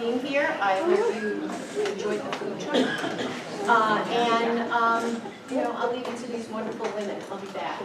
being here. I hope you enjoyed the food truck. You know, I'll leave it to these wonderful women. I'll be back.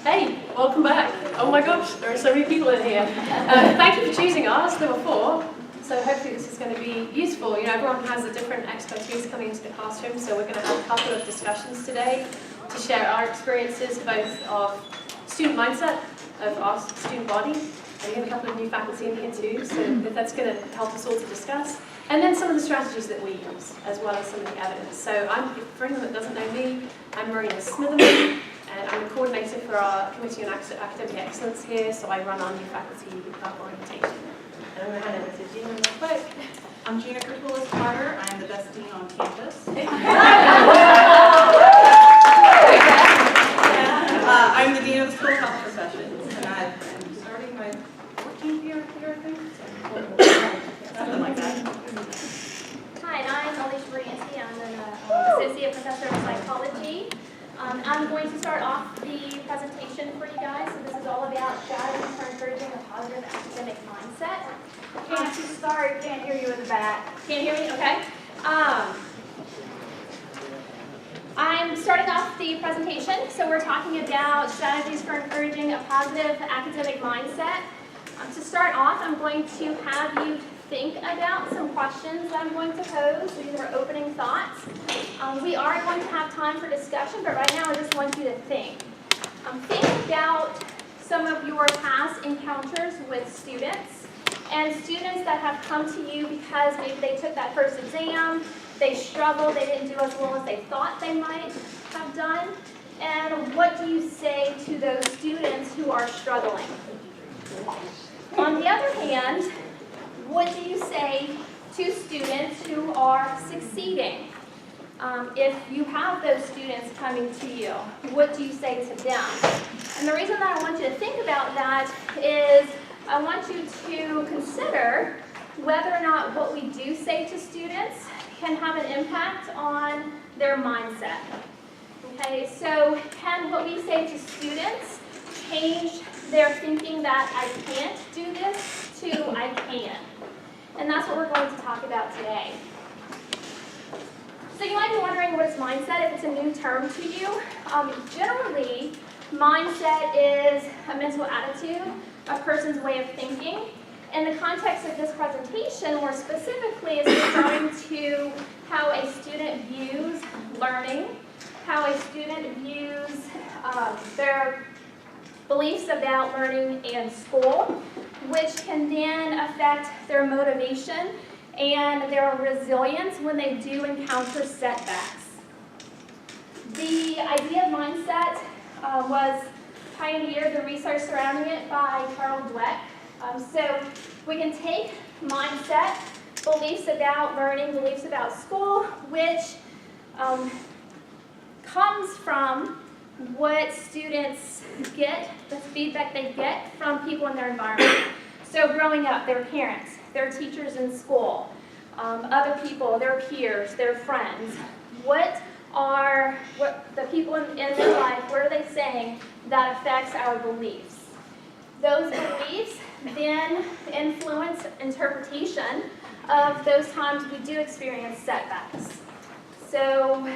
Hey, welcome back. Oh my gosh, there are so many people in here. Thank you for choosing us. There were 4. So hopefully this is going to be useful. You know, everyone has a different expertise coming into the classroom, so we're going to have a couple of discussions today to share our experiences, both of student mindset, of our student body, and we have a couple of new faculty in here too, so that's going to help us all to discuss. And then some of the strategies that we use, as well as some of the evidence. So for anyone that doesn't know me, I'm Marina Smitherman, and I'm the coordinator for our Committee on Academic Excellence here, so I run our new faculty orientation. And I'm going to hand over to Gina real quick. I'm Gina Kertulis-Tartar. I'm the best dean on campus. I'm the dean of the School of Health Professions, and I'm starting my 14th year here, I think. Something like that. Hi, I'm Alicia Briganti. I'm an associate professor of psychology. I'm going to start off the presentation for you guys. So this is all about strategies for encouraging a positive academic mindset. Can't you start? Can't hear you in the back. Can't hear me? Okay. I'm starting off the presentation. So we're talking about strategies for encouraging a positive academic mindset. To start off, I'm going to have you think about some questions that I'm going to pose. These are opening thoughts. We are going to have time for discussion, but right now I just want you to think. Think about some of your past encounters with students, and students that have come to you because maybe they took that first exam, they struggled, they didn't do as well as they thought they might have done. And what do you say to those students who are struggling? On the other hand, what do you say to students who are succeeding? If you have those students coming to you, what do you say to them? And the reason that I want you to think about that is I want you to consider whether or not what we do say to students can have an impact on their mindset. Okay, so can what we say to students change their thinking that I can't do this to I can? And that's what we're going to talk about today. So you might be wondering, what is mindset if it's a new term to you? Generally, mindset is a mental attitude, a person's way of thinking. In the context of this presentation, more specifically, is referring to how a student views learning, how a student views their beliefs about learning and school, which can then affect their motivation and their resilience when they do encounter setbacks. The idea of mindset was pioneered, the research surrounding it, by Carl Dweck. So we can take mindset, beliefs about learning, beliefs about school, which comes from what students get, the feedback they get from people in their environment. So growing up, their parents, their teachers in school, other people, their peers, their friends. What the people in their life, what are they saying that affects our beliefs? Those beliefs then influence interpretation of those times we do experience setbacks. So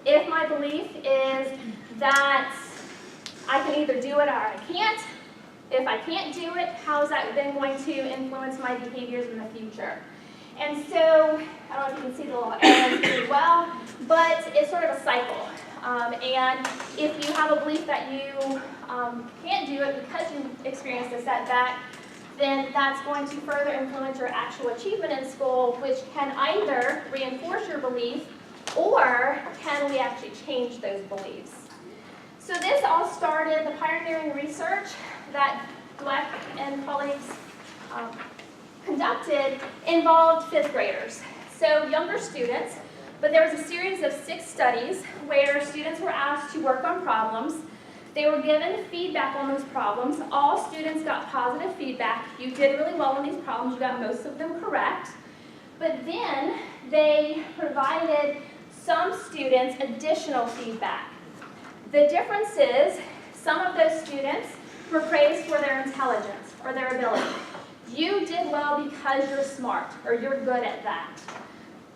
if my belief is that I can either do it or I can't, if I can't do it, how is that then going to influence my behaviors in the future? And so, I don't know if you can see the little arrows pretty well, but it's sort of a cycle. And if you have a belief that you can't do it because you experienced a setback, then that's going to further influence your actual achievement in school, which can either reinforce your belief or can we actually change those beliefs. So this all started, the pioneering research that Dweck and colleagues conducted involved 5th graders, so younger students, but there was a series of 6 studies where students were asked to work on problems. They were given feedback on those problems. All students got positive feedback. You did really well on these problems. You got most of them correct. But then they provided some students additional feedback. The difference is some of those students were praised for their intelligence or their ability. You did well because you're smart or you're good at that.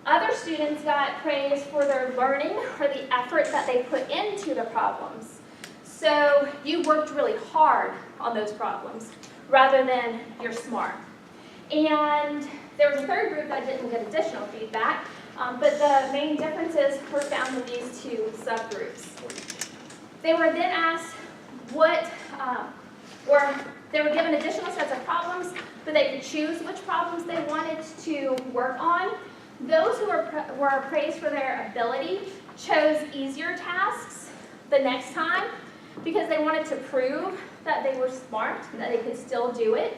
Other students got praised for their learning or the effort that they put into the problems. So you worked really hard on those problems rather than you're smart. And there was a third group that didn't get additional feedback, but the main differences were found in these two subgroups. They were then asked or they were given additional sets of problems, but they could choose which problems they wanted to work on. Those who were praised for their ability chose easier tasks the next time because they wanted to prove that they were smart and that they could still do it.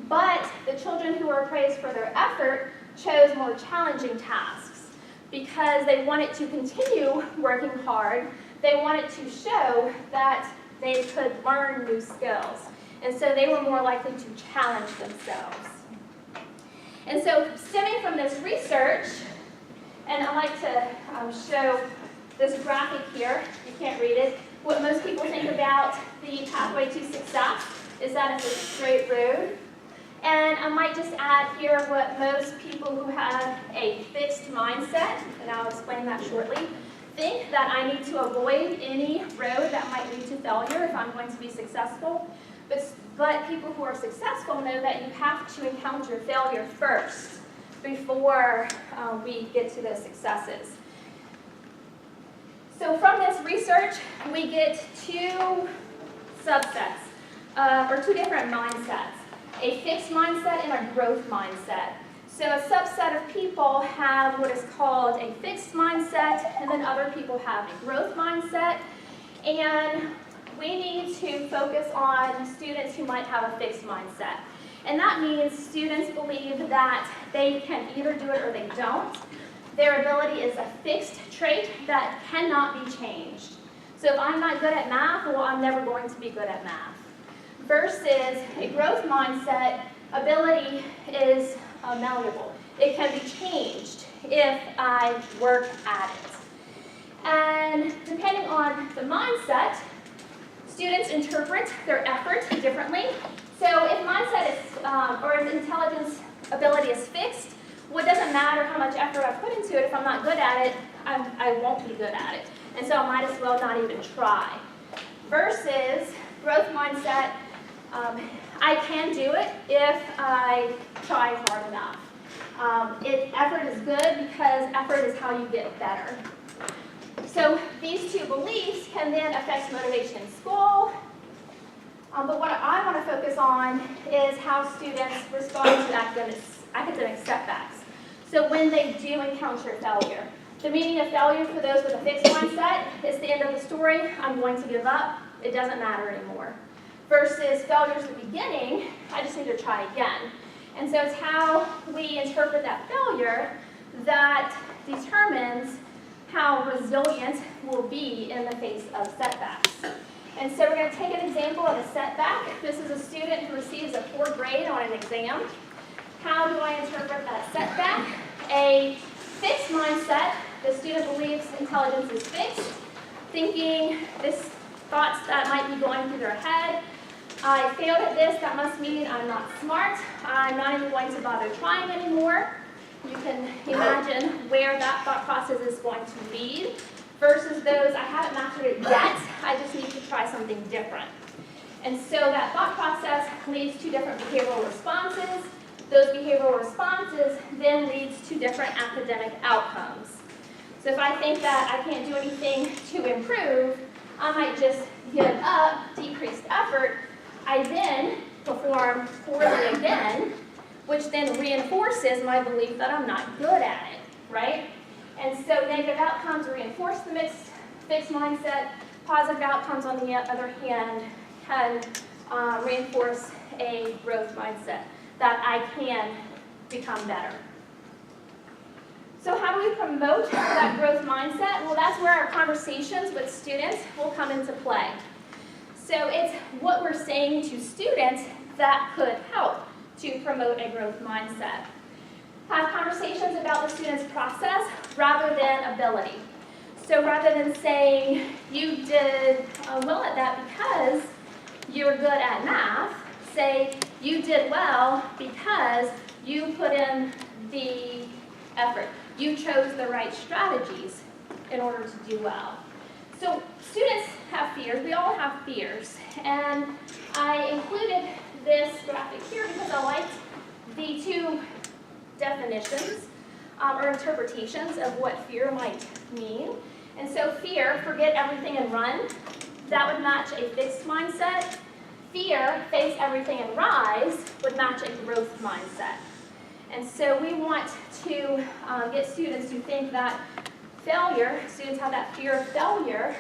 But the children who were praised for their effort chose more challenging tasks because they wanted to continue working hard. They wanted to show that they could learn new skills. And so they were more likely to challenge themselves. And so stemming from this research, and I like to show this graphic here, you can't read it, what most people think about the pathway to success is that it's a straight road. And I might just add here what most people who have a fixed mindset, and I'll explain that shortly, think that I need to avoid any road that might lead to failure if I'm going to be successful. But people who are successful know that you have to encounter failure first before we get to the successes. So from this research, we get two subsets, or two different mindsets, a fixed mindset and a growth mindset. So a subset of people have what is called a fixed mindset, and then other people have a growth mindset. And we need to focus on students who might have a fixed mindset. And that means students believe that they can either do it or they don't. Their ability is a fixed trait that cannot be changed. So if I'm not good at math, well, I'm never going to be good at math. Versus a growth mindset, ability is malleable. It can be changed if I work at it. And depending on the mindset, students interpret their effort differently. So if mindset is, or if intelligence ability is fixed, well, it doesn't matter how much effort I put into it. If I'm not good at it, I won't be good at it. And so I might as well not even try. Versus growth mindset, I can do it if I try hard enough. Effort is good because effort is how you get better. So these two beliefs can then affect motivation in school. But what I want to focus on is how students respond to academic setbacks. So when they do encounter failure. The meaning of failure for those with a fixed mindset is the end of the story. I'm going to give up. It doesn't matter anymore. Versus failure is the beginning. I just need to try again. And so it's how we interpret that failure that determines how resilient we'll be in the face of setbacks. And so we're going to take an example of a setback. This is a student who receives a poor grade on an exam. How do I interpret that setback? A fixed mindset, the student believes intelligence is fixed, thinking this thoughts that might be going through their head. I failed at this, that must mean I'm not smart. I'm not even going to bother trying anymore. You can imagine where that thought process is going to lead versus those, I haven't mastered it yet, I just need to try something different. And so that thought process leads to different behavioral responses. Those behavioral responses then leads to different academic outcomes. So if I think that I can't do anything to improve, I might just give up, decreased effort. I then perform poorly again, which then reinforces my belief that I'm not good at it, right? And so negative outcomes reinforce the fixed mindset. Positive outcomes, on the other hand, can reinforce a growth mindset, that I can become better. So how do we promote that growth mindset? Well, that's where our conversations with students will come into play. So it's what we're saying to students that could help to promote a growth mindset. Have conversations about the student's process rather than ability. So rather than saying, you did well at that because you're good at math, say you did well because you put in the effort. You chose the right strategies in order to do well. So students have fears. We all have fears. And I included this graphic here because I liked the two definitions or interpretations of what fear might mean. And so fear, forget everything and run, that would match a fixed mindset. Fear, face everything and rise, would match a growth mindset. And so we want to get students to think that failure, students have that fear of failure,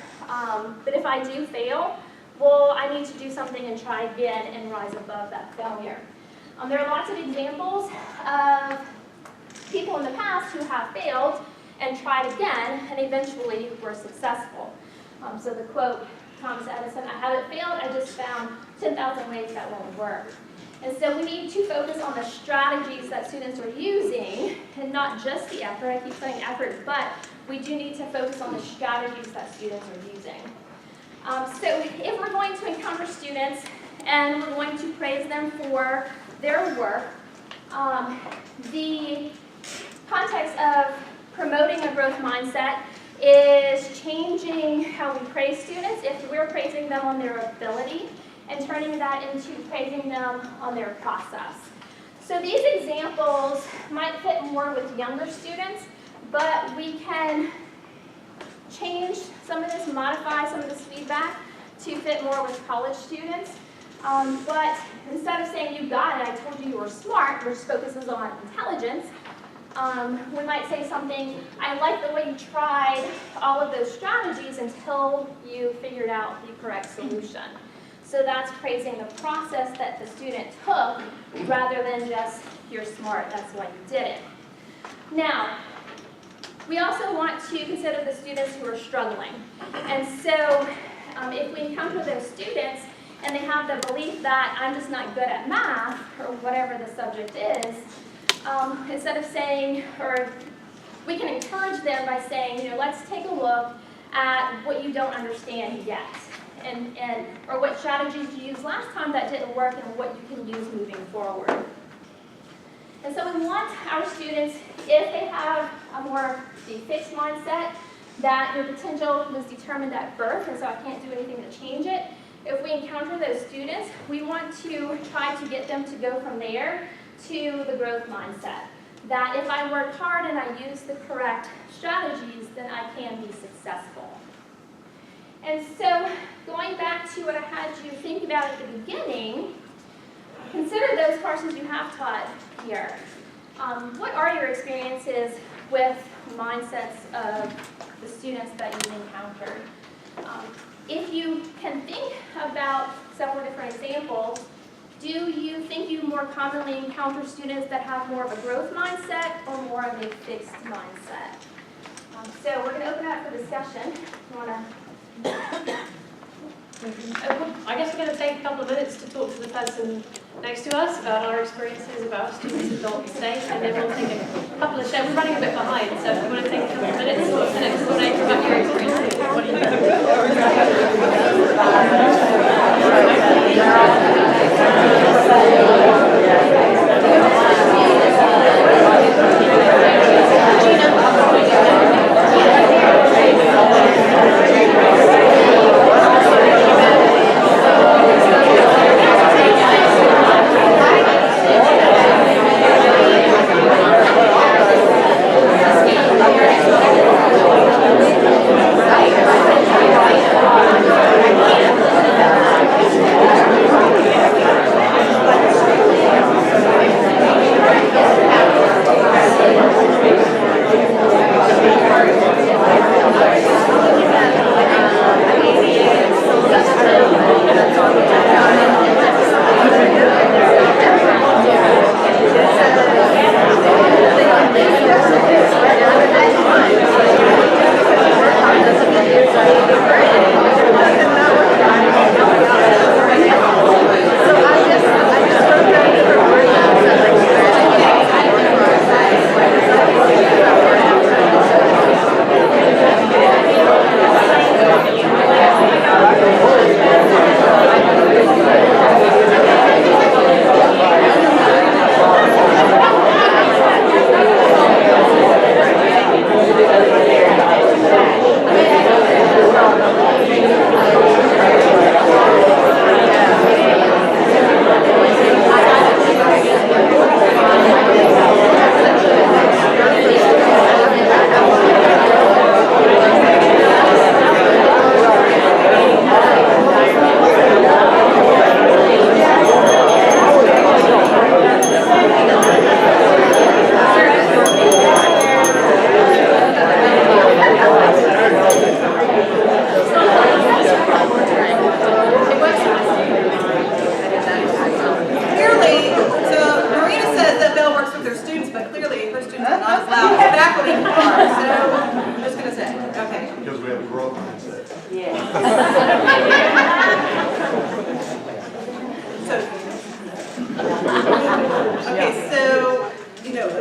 but if I do fail, well, I need to do something and try again and rise above that failure. There are lots of examples of people in the past who have failed and tried again and eventually were successful. So the quote, Thomas Edison, I haven't failed, I just found 10,000 ways that won't work. And so we need to focus on the strategies that students are using and not just the effort. I keep saying effort, but we do need to focus on the strategies that students are using. So if we're going to encounter students and we're going to praise them for their work, the context of promoting a growth mindset is changing how we praise students. If we're praising them on their ability and turning that into praising them on their process. So these examples might fit more with younger students, but we can change some of this, modify some of this feedback to fit more with college students. But instead of saying you got it, I told you you were smart, which focuses on intelligence, we might say something, I like the way you tried all of those strategies until you figured out the correct solution. So that's praising the process that the student took rather than just, you're smart, that's why you did it. Now, we also want to consider the students who are struggling. And so if we encounter those students and they have the belief that I'm just not good at math or whatever the subject is, instead of saying, or we can encourage them by saying, you know, let's take a look at what you don't understand yet. Or what strategies you used last time that didn't work and what you can use moving forward. And so we want our students, if they have a more fixed mindset, that your potential was determined at birth, and so I can't do anything to change it. If we encounter those students, we want to try to get them to go from there to the growth mindset. That if I work hard and I use the correct strategies, then I can be successful. And so, going back to what I had you think about at the beginning, consider those courses you have taught here. What are your experiences with mindsets of the students that you've encountered? If you can think about several different examples, do you think you more commonly encounter students that have more of a growth mindset or more of a fixed mindset? So we're going to open it up for discussion. You want to? I guess we're going to take a couple of minutes to talk to the person next to us about our experiences about students adult state, and then we'll take a couple of shares. We're running a bit behind, so if you want to take a couple of minutes to explain about your experiences. What do you because we have a growth mindset. Okay, so,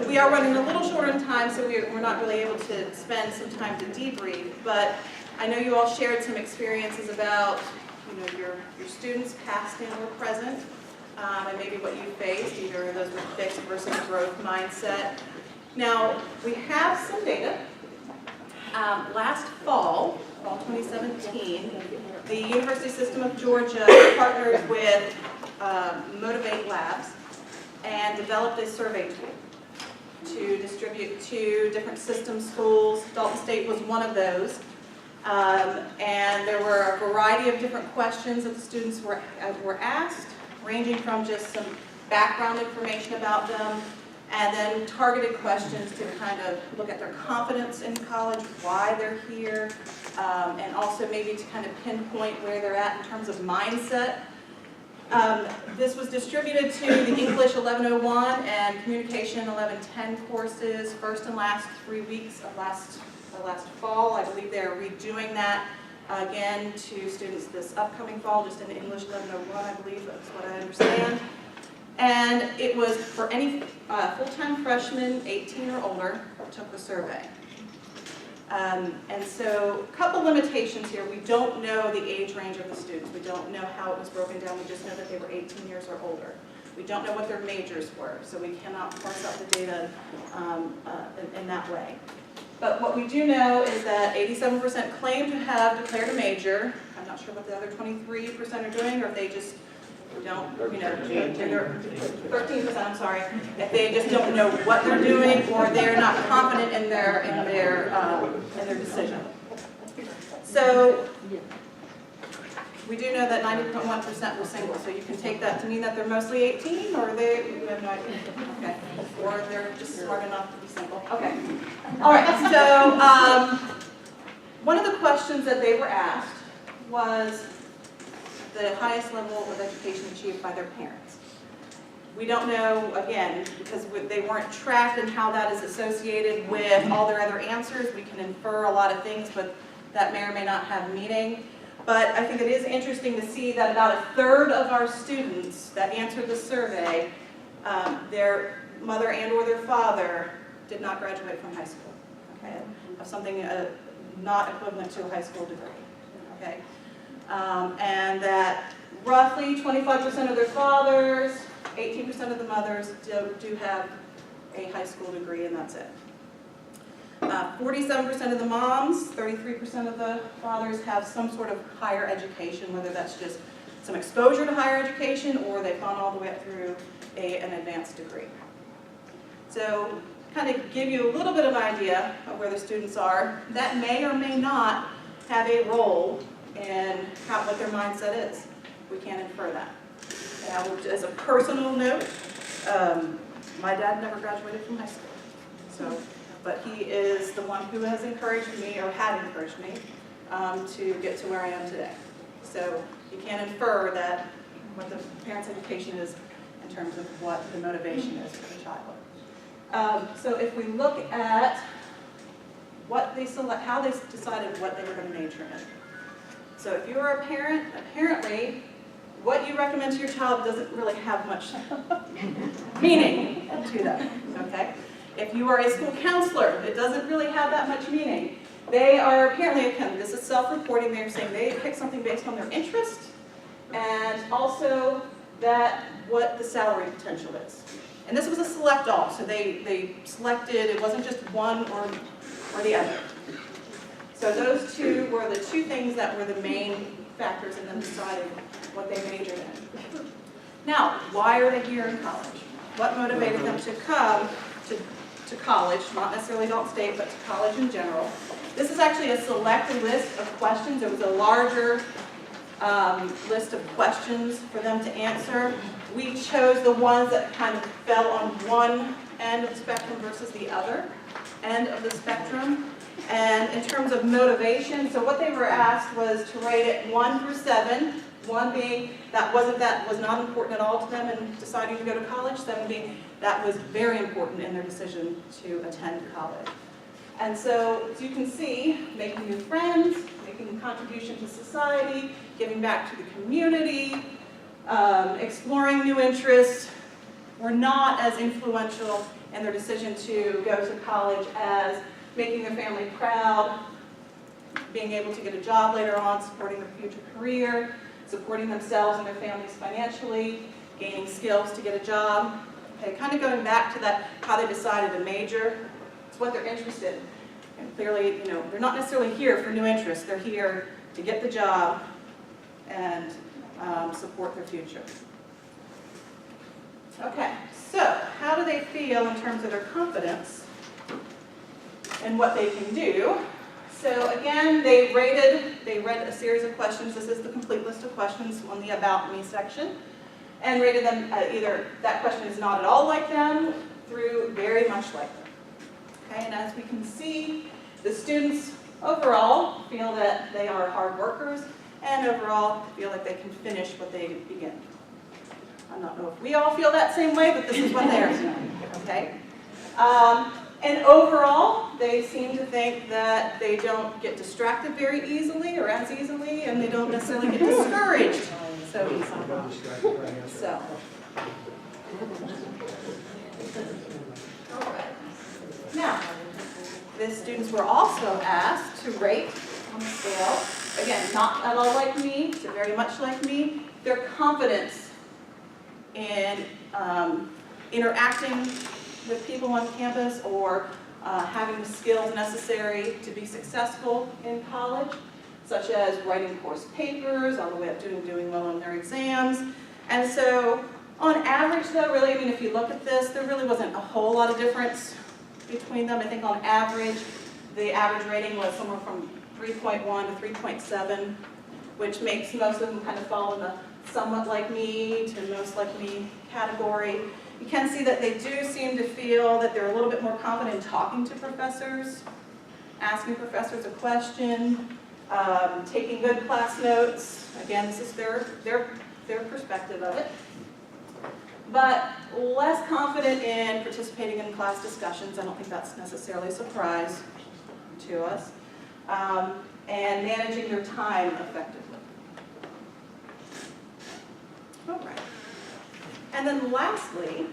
we are running a little short on time, so we're not really able to spend some time to debrief, but I know you all shared some experiences about, your students past and or present, and maybe what you faced, either those with fixed versus growth mindset. Now, we have some data. Last fall 2017, the University System of Georgia partnered with Motivate Labs and developed a survey tool to distribute to different system schools. Dalton State was one of those. And there were a variety of different questions that the students were asked, ranging from just some background information about them, and then targeted questions to kind of look at their confidence in college, why they're here, and also maybe to kind of pinpoint where they're at in terms of mindset. This was distributed to the English 1101 and Communication 1110 courses, first and last 3 weeks of last fall. I believe they're redoing that again to students this upcoming fall, just in English 1101, I believe, that's what I understand. And it was for any full-time freshman, 18 or older, took the survey. And so, a couple limitations here. We don't know the age range of the students. We don't know how it was broken down. We just know that they were 18 years or older. We don't know what their majors were, so we cannot parse out the data in that way. But what we do know is that 87% claim to have declared a major. I'm not sure what the other 23% are doing, or if they just don't, 13%, I'm sorry, if they just don't know what they're doing, or they're not confident in their decision. So we do know that 90.1% were single, so you can take that to mean that they're mostly 18, or you have no idea. Okay, or they're just smart enough to be single. Okay. All right. So one of the questions that they were asked was the highest level of education achieved by their parents. We don't know, again, because they weren't tracked in how that is associated with all their other answers. We can infer a lot of things, but that may or may not have meaning. But I think it is interesting to see that about a third of our students that answered the survey, their mother and or their father did not graduate from high school, okay, of something not equivalent to a high school degree, okay. And that roughly 25% of their fathers, 18% of the mothers do have a high school degree, and that's it. 47% of the moms, 33% of the fathers have some sort of higher education, whether that's just some exposure to higher education or they've gone all the way up through an advanced degree. So kind of give you a little bit of an idea of where the students are. That may or may not have a role in what their mindset is. We can't infer that. Now, as a personal note, my dad never graduated from high school, but he is the one who has encouraged me, or had encouraged me, to get to where I am today. So you can't infer that what the parent's education is in terms of what the motivation is for the child. So if we look at what they select, how they decided what they were going to major in. So if you're a parent, apparently what you recommend to your child doesn't really have much meaning to them, okay? If you are a school counselor, it doesn't really have that much meaning. They are apparently, again, this is self-reporting, they're saying they pick something based on their interest and also that what the salary potential is. And this was a select all, so they selected, it wasn't just one or the other. So those two were the two things that were the main factors in them deciding what they majored in. Now, why are they here in college? What motivated them to come to college, not necessarily Dalton State, but to college in general? This is actually a select list of questions. It was a larger list of questions for them to answer. We chose the ones that kind of fell on one end of the spectrum versus the other end of the spectrum. And in terms of motivation, so what they were asked was to rate it 1 through 7, 1 being that was not important at all to them in deciding to go to college, 7 being that was very important in their decision to attend college. And so, as you can see, making new friends, making a contribution to society, giving back to the community, exploring new interests were not as influential in their decision to go to college as making their family proud, being able to get a job later on, supporting their future career, supporting themselves and their families financially, gaining skills to get a job. Okay, kind of going back to that, how they decided a major, it's what they're interested in. And clearly, you know, they're not necessarily here for new interests. They're here to get the job and support their future. Okay, so how do they feel in terms of their confidence and what they can do? So again, they read a series of questions. This is the complete list of questions on the About Me section, and rated them either that question is not at all like them through very much like them. Okay, and as we can see, the students overall feel that they are hard workers and overall feel like they can finish what they begin. I don't know if we all feel that same way, but this is what they are feeling. Okay? And overall, they seem to think that they don't get distracted very easily or as easily, and they don't necessarily get discouraged so easily. So. Now, the students were also asked to rate on the scale, again, not at all like me to very much like me, their confidence in interacting with people on campus or having the skills necessary to be successful in college, such as writing course papers, all the way up to doing well on their exams. And so, on average though, really, I mean, if you look at this, there really wasn't a whole lot of difference between them. I think on average, the average rating was somewhere from 3.1 to 3.7, which makes most of them kind of fall in the somewhat like me to most like me category. You can see that they do seem to feel that they're a little bit more confident in talking to professors, asking professors a question, taking good class notes. Again, this is their perspective of it. But less confident in participating in class discussions. I don't think that's necessarily a surprise to us. And managing their time effectively. All right. And then lastly,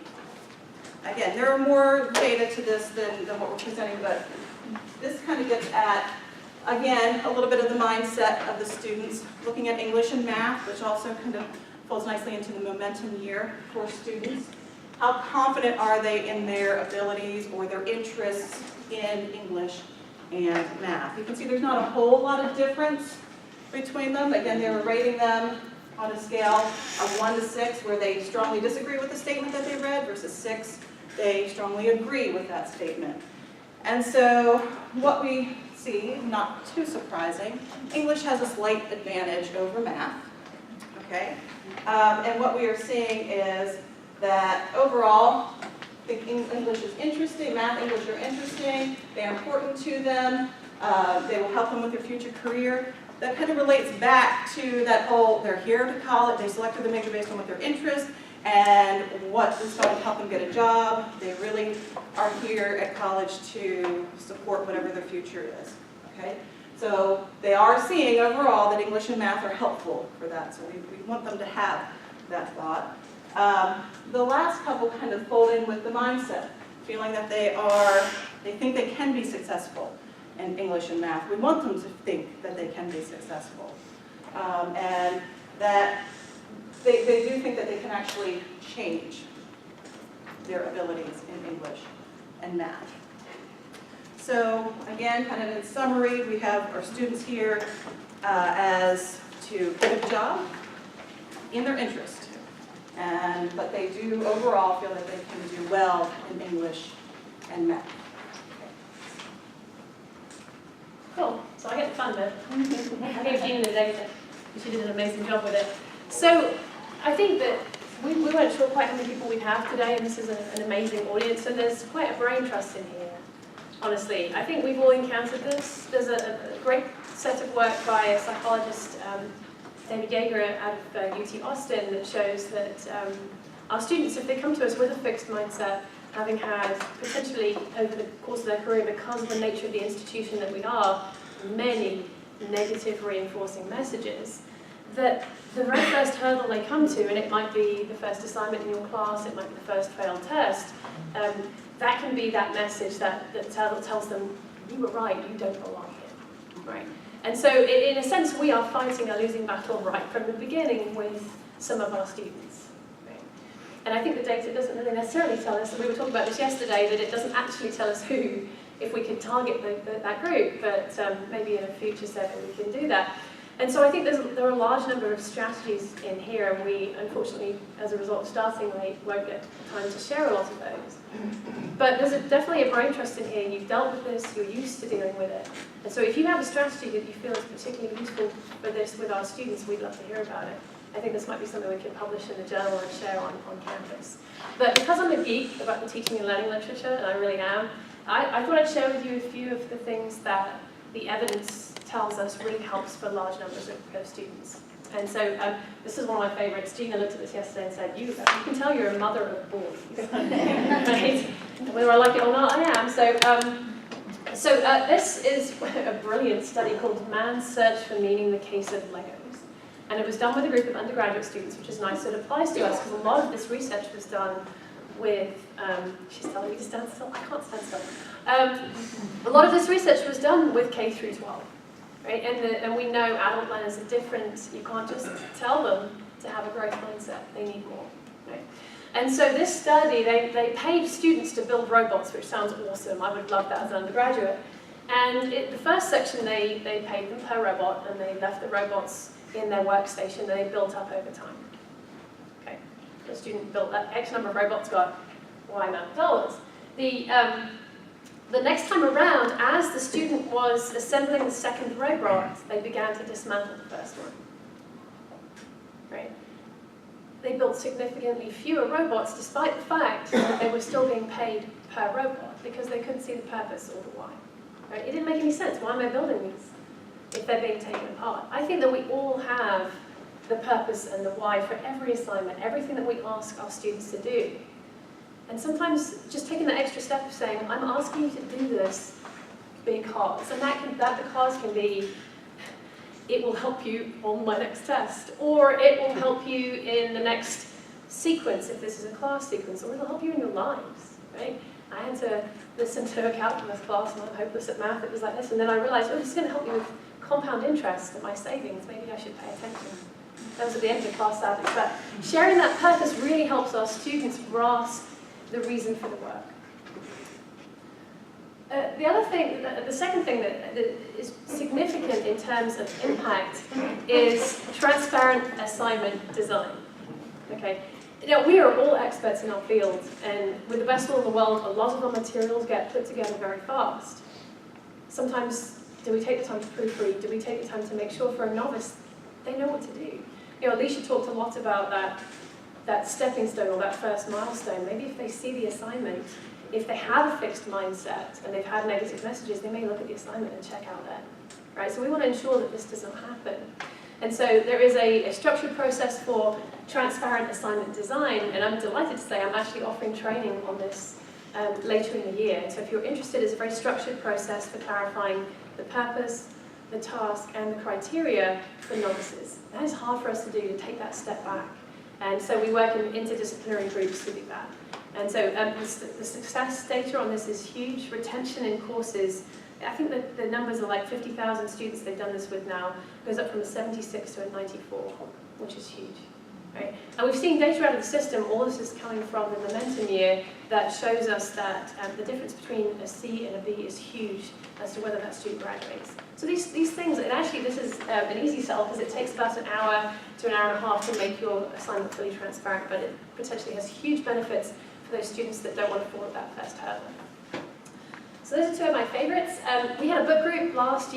again, there are more data to this than what we're presenting, but this kind of gets at, again, a little bit of the mindset of the students, looking at English and math, which also kind of falls nicely into the momentum year for students. How confident are they in their abilities or their interests in English and math? You can see there's not a whole lot of difference between them. Again, they were rating them on a scale of 1 to 6, where they strongly disagree with the statement that they read, versus 6, they strongly agree with that statement. And so what we see, not too surprising, English has a slight advantage over math. Okay? And what we are seeing is that overall, I think English is interesting, math, English are interesting, they're important to them, they will help them with their future career. That kind of relates back to that whole, they're here to college, they selected the major based on what their interest and what is going to help them get a job. They really are here at college to support whatever their future is. Okay? So they are seeing overall that English and math are helpful for that, so we want them to have that thought. The last couple kind of fold in with the mindset, feeling that they think they can be successful in English and math. We want them to think that they can be successful. And that they do think that they can actually change their abilities in English and math. So again, kind of in summary, we have our students here as to get a job in their interest. But they do overall feel that they can do well in English and math. Cool. So I get the fun bit. I gave Gina the data. She did an amazing job with it. So I think that we weren't sure quite how many people we'd have today, and this is an amazing audience, and there's quite a brain trust in here, honestly. I think we've all encountered this. There's a great set of work by a psychologist, David Yeager out of UT Austin, that shows that our students, if they come to us with a fixed mindset, having had potentially over the course of their career, because of the nature of the institution that we are, many negative reinforcing messages, that the very first hurdle they come to, and it might be the first assignment in your class, it might be the first failed test, that can be that message that tells them, you were right, you don't belong here, right? And so in a sense, we are fighting a losing battle right from the beginning with some of our students. Right? And I think the data doesn't really necessarily tell us, and we were talking about this yesterday, that it doesn't actually tell us who, if we could target that group, but maybe in a future session we can do that. And so I think there are a large number of strategies in here, and we, unfortunately, as a result of starting late, won't get time to share a lot of those. But there's definitely a brain trust in here. You've dealt with this, you're used to dealing with it. And so if you have a strategy that you feel is particularly useful for this with our students, we'd love to hear about it. I think this might be something we can publish in the journal and share on campus. But because I'm a geek about the teaching and learning literature, and I really am, I thought I'd share with you a few of the things that the evidence tells us really helps for large numbers of students. And so this is one of my favorites. Gina looked at this yesterday and said, you can tell you're a mother of boys. Right? Whether I like it or not, I am. So this is a brilliant study called Man's Search for Meaning, the Case of Legos. And it was done with a group of undergraduate students, which is nice. So it applies to us because a lot of this research was done with, she's telling me to stand still, I can't stand still. A lot of this research was done with K through 12. Right? And we know adult learners are different. You can't just tell them to have a growth mindset. They need more. Right? And so this study, they paid students to build robots, which sounds awesome. I would love that as an undergraduate. And the first section, they paid them per robot, and they left the robots in their workstation, and they built up over time. Okay, the student built that X number of robots, got Y amount of dollars. The next time around, as the student was assembling the second robot, they began to dismantle the first one. Right? They built significantly fewer robots, despite the fact that they were still being paid per robot, because they couldn't see the purpose or the why. Right? It didn't make any sense. Why am I building these if they're being taken apart? I think that we all have the purpose and the why for every assignment, everything that we ask our students to do. And sometimes just taking that extra step of saying, I'm asking you to do this because, and that because can be, it will help you on my next test, or it will help you in the next sequence if this is a class sequence, or it'll help you in your lives, right? I had to listen to a calculus class and I'm hopeless at math, it was like this, and then I realized, oh, this is going to help me with compound interest and my savings, maybe I should pay attention. That was at the end of the class, sadly, but sharing that purpose really helps our students grasp the reason for the work. The second thing that is significant in terms of impact is transparent assignment design. Okay, now we are all experts in our field, and with the best will in the world, a lot of our materials get put together very fast. Sometimes, do we take the time to proofread? Do we take the time to make sure for a novice they know what to do? You know, Alicia talked a lot about that stepping stone or that first milestone. Maybe if they see the assignment, if they have a fixed mindset and they've had negative messages, they may look at the assignment and check out then. Right? So we want to ensure that this doesn't happen. And so there is a structured process for transparent assignment design, and I'm delighted to say I'm actually offering training on this later in the year. So if you're interested, it's a very structured process for clarifying the purpose, the task, and the criteria for novices. That is hard for us to do, to take that step back. And so we work in interdisciplinary groups to do that. And so the success data on this is huge. Retention in courses, I think that the numbers are like 50,000 students they've done this with now, goes up from a 76 to a 94, which is huge. Right? And we've seen data out of the system, all this is coming from the momentum year, that shows us that the difference between a C and a B is huge as to whether that student graduates. So these things, and actually this is an easy sell because it takes about an hour to an hour and a half to make your assignment fully transparent, but it potentially has huge benefits for those students that don't want to fall at that first hurdle. So those are two of my favorites. We had a book group last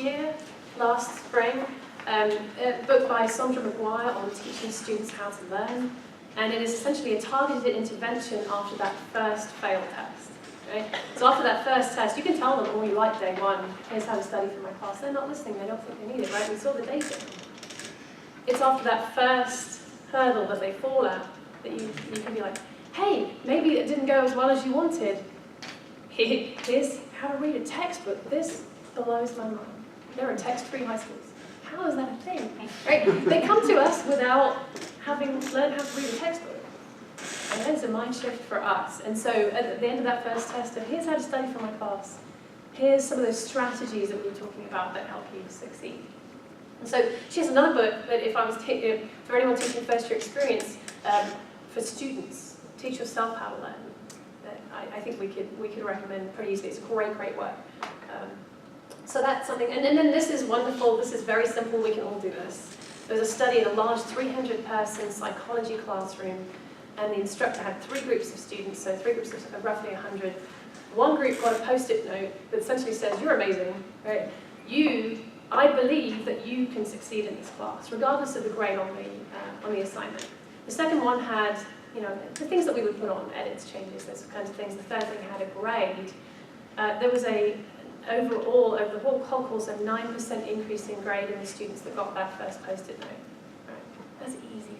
spring, a book by Sandra McGuire on teaching students how to learn, and it is essentially a targeted intervention after that first failed test. Right? So after that first test, you can tell them, oh, you like day one, here's how to study for my class. They're not listening, they don't think they need it, right? We saw the data. It's after that first hurdle that they fall at that you can be like, hey, maybe it didn't go as well as you wanted. Here's how to read a textbook. This blows my mind. There are text-free high schools. How is that a thing? Right? They come to us without having learned how to read a textbook. And that is a mind shift for us. And so at the end of that first test, here's how to study for my class. Here's some of those strategies that we were talking about that help you succeed. And so she has another book that if I was for anyone teaching first year experience, for students, teach yourself how to learn. That I think we could recommend pretty easily. It's a great work. So that's something, and then this is wonderful, this is very simple, we can all do this. There was a study in a large 300-person psychology classroom, and the instructor had 3 groups of students, so 3 groups of roughly 100. One group got a post-it note that essentially says, you're amazing, right? I believe that you can succeed in this class, regardless of the grade on the assignment. The second one had, the things that we would put on, edits, changes, those kinds of things. The third thing had a grade. There was overall, over the whole course, a 9% increase in grade in the students that got that first post-it note. Right. That's easy.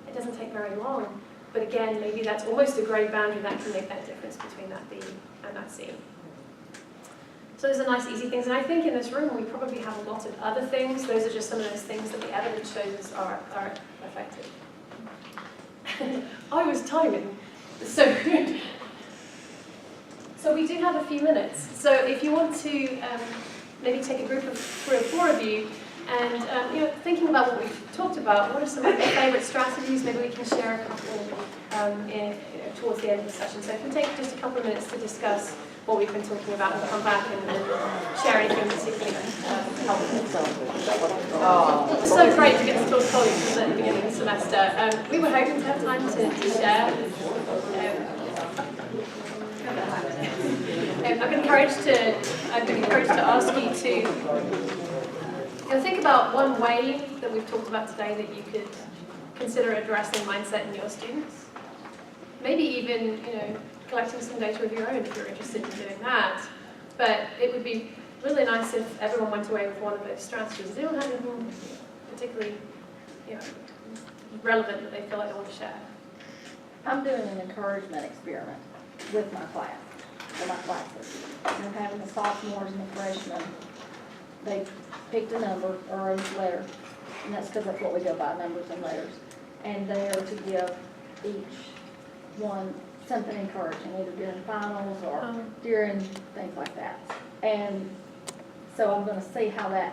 It doesn't take very long. But again, maybe that's almost a grade boundary that can make that difference between that B and that C. So those are nice, easy things. And I think in this room, we probably have a lot of other things. Those are just some of those things that the evidence shows us are effective. I was timing. So we do have a few minutes. So if you want to maybe take a group of 3 or 4 of you and thinking about what we've talked about, what are some of your favourite strategies? Maybe we can share a couple towards the end of the session. So if we take just a couple of minutes to discuss what we've been talking about and come back and share anything particularly helpful. It's so great to get to talk to colleagues at the beginning of the semester. We were hoping to have time to share. I've been encouraged to ask you to think about one way that we've talked about today that you could consider addressing mindset in your students. Maybe even, collecting some data of your own if you're interested in doing that. But it would be really nice if everyone went away with one of those strategies. Does anyone have anything particularly, relevant that they feel like they want to share? I'm doing an encouragement experiment with my class, for my classes. I'm having the sophomores and the freshmen, they picked a number or a letter, and that's because that's what we go by, numbers and letters. And they are to give each one something encouraging, either during finals or during things like that. And so I'm going to see how they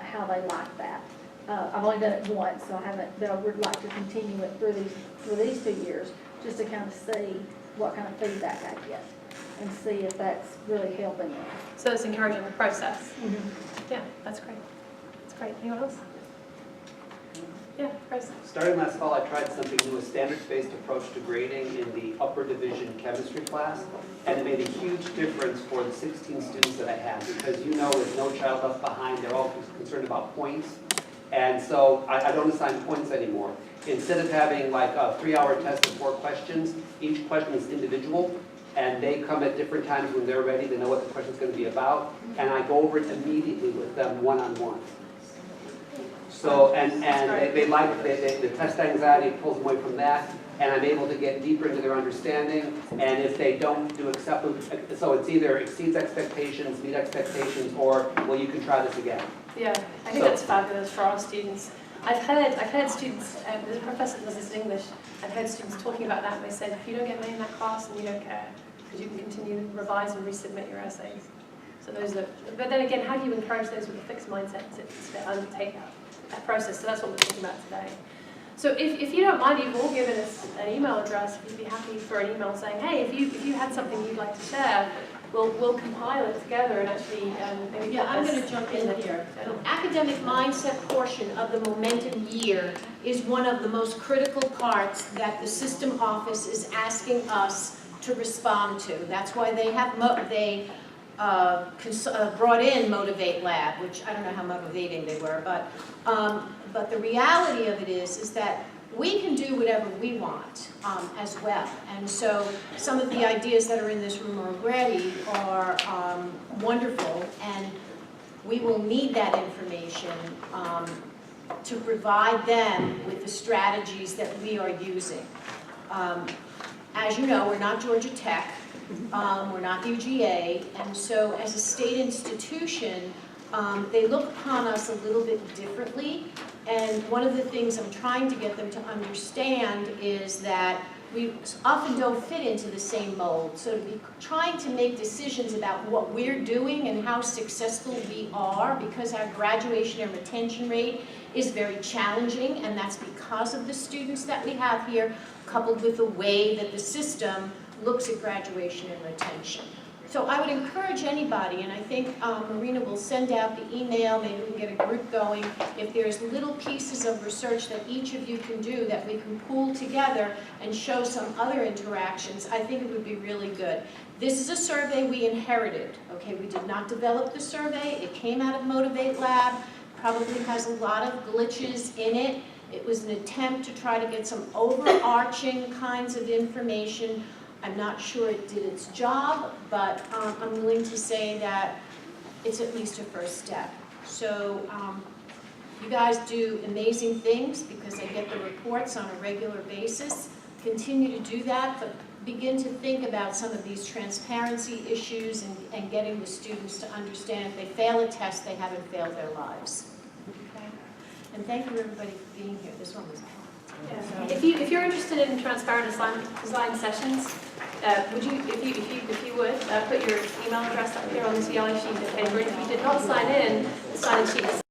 like that. I've only done it once, so I haven't, but I would like to continue it through these 2 years, just to kind of see what kind of feedback I get and see if that's really helping them. So it's encouraging the process. Mm-hmm. Yeah, that's great. That's great. Anyone else? Yeah, Chris. Starting last fall, I tried something new, a standards-based approach to grading in the upper division chemistry class, and it made a huge difference for the 16 students that I had, because there's no child left behind. They're all concerned about points, and so I don't assign points anymore. Instead of having like a 3-hour test of 4 questions, each question is individual, and they come at different times when they're ready to know what the question's going to be about, and I go over it immediately with them one-on-one. So, and they like the test anxiety, it pulls them away from that, and I'm able to get deeper into their understanding, and if they don't do acceptance, so it's either exceeds expectations, meet expectations, or, well, you can try this again. Yeah, I think that's fabulous for our students. I've heard students, there's a professor that does this in English, I've heard students talking about that, and they said, if you don't get an A in that class, then you don't care, because you can continue to revise and resubmit your essays. So but then again, how do you encourage those with a fixed mindset to undertake that process? So that's what we're talking about today. So if you don't mind, you've all given us an email address. If you'd be happy for an email saying, hey, if you had something you'd like to share, we'll compile it together and actually maybe. Yeah, I'm going to jump in here. The academic mindset portion of the momentum year is one of the most critical parts that the system office is asking us to respond to. That's why they have brought in Motivate Lab, which I don't know how motivating they were, but the reality of it is that we can do whatever we want as well. And so some of the ideas that are in this room already are wonderful, and we will need that information to provide them with the strategies that we are using. As you know, we're not Georgia Tech, we're not UGA, and so as a state institution, they look upon us a little bit differently. And one of the things I'm trying to get them to understand is that we often don't fit into the same mold. So to be trying to make decisions about what we're doing and how successful we are, because our graduation and retention rate is very challenging, and that's because of the students that we have here, coupled with the way that the system looks at graduation and retention. So I would encourage anybody, and I think Marina will send out the email, maybe we can get a group going, if there's little pieces of research that each of you can do that we can pool together and show some other interactions, I think it would be really good. This is a survey we inherited, okay? We did not develop the survey. It came out of Motivate Lab, probably has a lot of glitches in it. It was an attempt to try to get some overarching kinds of information. I'm not sure it did its job, but I'm willing to say that it's at least a first step. So you guys do amazing things because I get the reports on a regular basis. Continue to do that, but begin to think about some of these transparency issues and getting the students to understand if they fail a test, they haven't failed their lives. Okay? And thank you everybody for being here. This one was fun. Yeah. If you're interested in transparent design sessions, would you, if you would, put your email address up here on the CLI sheet of paper. If you did not sign in, the sign-in sheet is